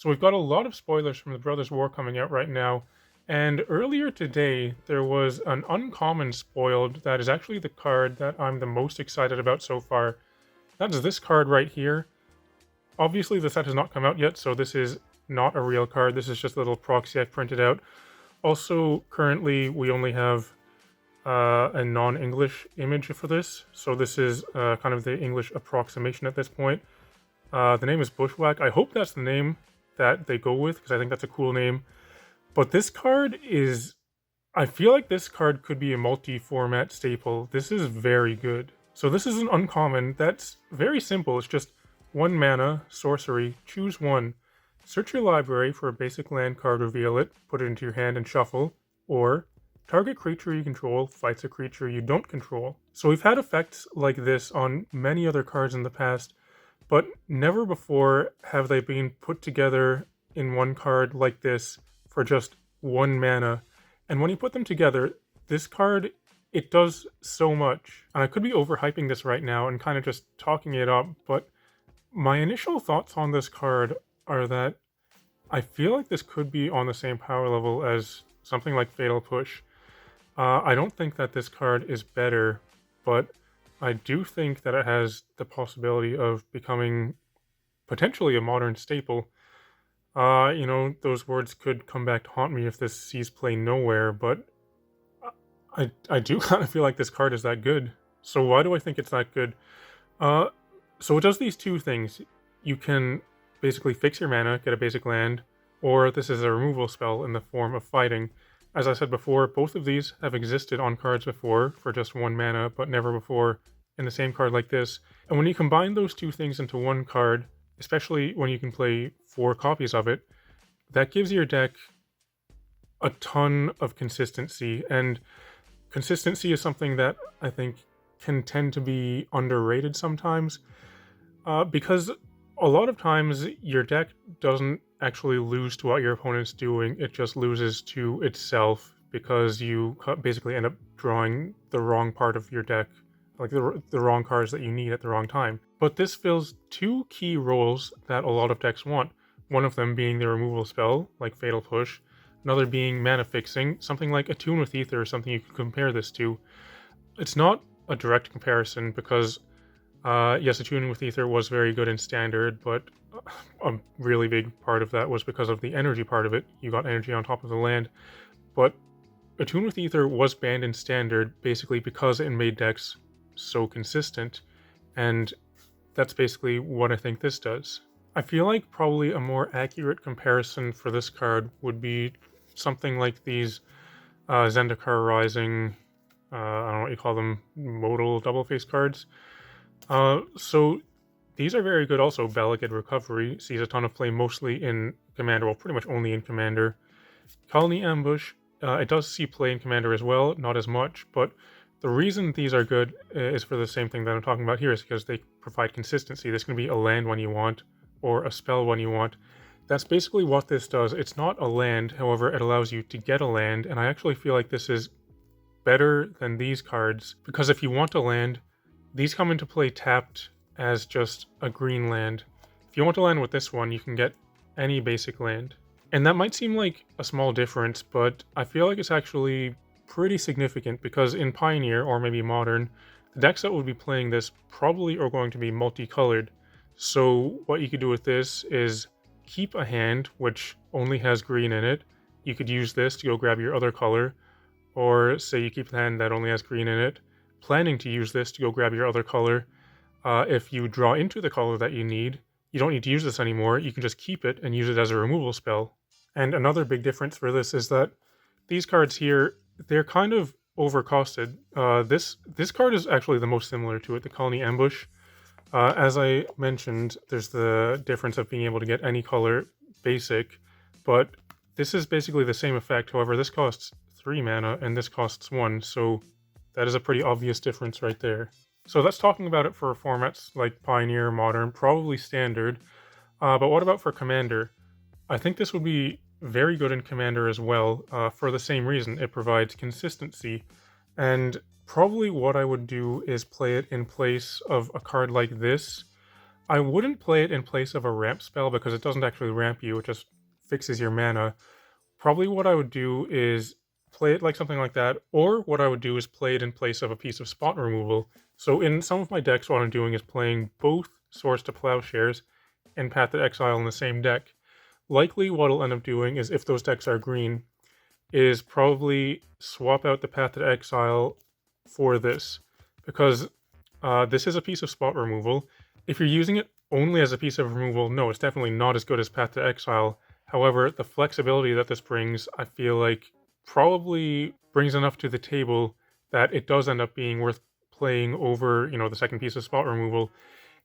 So we've got a lot of spoilers from the Brothers War coming out right now, and earlier today there was an uncommon spoiled that is actually the card that I'm the most excited about so far. That is this card right here. Obviously the set has not come out yet, so this is not a real card. This is just a little proxy I've printed out. Also, currently we only have a non-English image for this, so this is kind of the English approximation at this point. The name is Bushwhack. I hope that's the name that they go with, because I think that's a cool name. But this card is... I feel like this card could be a multi-format staple. This is very good. So this is an uncommon that's very simple. It's just 1 mana, sorcery, choose 1. Search your library for a basic land card, reveal it, put it into your hand and shuffle. Or target creature you control fights a creature you don't control. So we've had effects like this on many other cards in the past, but never before have they been put together in one card like this for just 1 mana. And when you put them together, this card, it does so much. And I could be overhyping this right now and kind of just talking it up, but my initial thoughts on this card are that I feel like this could be on the same power level as something like Fatal Push. I don't think that this card is better, but I do think that it has the possibility of becoming potentially a modern staple. Those words could come back to haunt me if this sees play nowhere, but I do kind of feel like this card is that good. So why do I think it's that good? So it does these two things. You can basically fix your mana, get a basic land, or this is a removal spell in the form of fighting. As I said before, both of these have existed on cards before for just 1 mana, but never before in the same card like this. And when you combine those two things into one card, especially when you can play 4 copies of it, that gives your deck a ton of consistency. And consistency is something that I think can tend to be underrated sometimes, because a lot of times your deck doesn't actually lose to what your opponent's doing, it just loses to itself because you basically end up drawing the wrong part of your deck, like the wrong cards that you need at the wrong time. But this fills 2 key roles that a lot of decks want, one of them being the removal spell, like Fatal Push, another being mana fixing, something like Attune with Ether or something you could compare this to. It's not a direct comparison because yes, Attuning with Ether was very good in Standard, but a really big part of that was because of the energy part of it. You got energy on top of the land. But Attune with Ether was banned in Standard basically because it made decks so consistent, and that's basically what I think this does. I feel like probably a more accurate comparison for this card would be something like these Zendikar Rising, I don't know what you call them, modal double face cards. So these are very good also. Balagad Recovery sees a ton of play mostly in Commander, well, pretty much only in Commander. Colony Ambush, it does see play in Commander as well, not as much, but the reason these are good is for the same thing that I'm talking about here, is because they provide consistency. This can be a land when you want, or a spell when you want. That's basically what this does. It's not a land, however, it allows you to get a land, and I actually feel like this is better than these cards, because if you want a land, these come into play tapped as just a green land. If you want to land with this one, you can get any basic land. And that might seem like a small difference, but I feel like it's actually pretty significant, because in Pioneer, or maybe Modern, the decks that would be playing this probably are going to be multicolored. So what you could do with this is keep a hand which only has green in it. You could use this to go grab your other color, or say you keep a hand that only has green in it, planning to use this to go grab your other color. If you draw into the color that you need, you don't need to use this anymore. You can just keep it and use it as a removal spell. And another big difference for this is that these cards here, they're kind of overcosted. This card is actually the most similar to it, the Colony Ambush. As I mentioned, there's the difference of being able to get any color basic, but this is basically the same effect. However, this costs 3 mana and this costs 1, so that is a pretty obvious difference right there. So that's talking about it for formats like Pioneer, Modern, probably Standard. But what about for Commander? I think this would be very good in Commander as well, for the same reason. It provides consistency, and probably what I would do is play it in place of a card like this. I wouldn't play it in place of a ramp spell because it doesn't actually ramp you, it just fixes your mana. Probably what I would do is play it like something like that, or what I would do is play it in place of a piece of spot removal. So in some of my decks, what I'm doing is playing both Swords to Plowshares and Path to Exile in the same deck. Likely what I'll end up doing is, if those decks are green, is probably swap out the Path to Exile for this, because this is a piece of spot removal. If you're using it only as a piece of removal, no, it's definitely not as good as Path to Exile. However, the flexibility that this brings, I feel like, probably brings enough to the table that it does end up being worth playing over, the second piece of spot removal.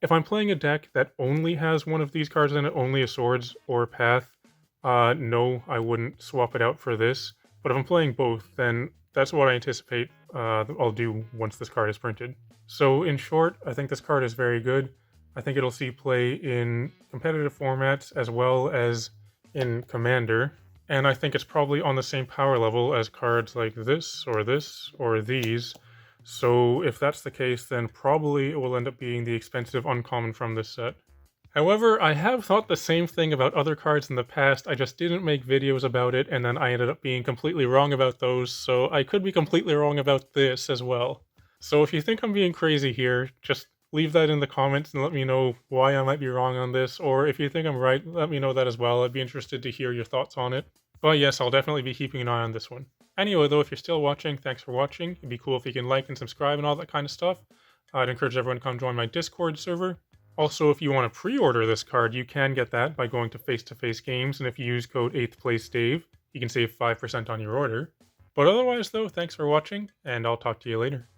If I'm playing a deck that only has one of these cards in it, only a Swords or Path, no, I wouldn't swap it out for this. But if I'm playing both, then that's what I anticipate I'll do once this card is printed. So in short, I think this card is very good. I think it'll see play in competitive formats as well as in Commander, and I think it's probably on the same power level as cards like this, or these. So if that's the case, then probably it will end up being the expensive uncommon from this set. However, I have thought the same thing about other cards in the past, I just didn't make videos about it, and then I ended up being completely wrong about those, so I could be completely wrong about this as well. So if you think I'm being crazy here, just leave that in the comments and let me know why I might be wrong on this, or if you think I'm right, let me know that as well. I'd be interested to hear your thoughts on it. But yes, I'll definitely be keeping an eye on this one. Anyway though, if you're still watching, thanks for watching. It'd be cool if you can like and subscribe and all that kind of stuff. I'd encourage everyone to come join my Discord server. Also, if you want to pre-order this card, you can get that by going to Face to Face Games, and if you use code 8th Place Dave, you can save 5% on your order. But otherwise though, thanks for watching, and I'll talk to you later.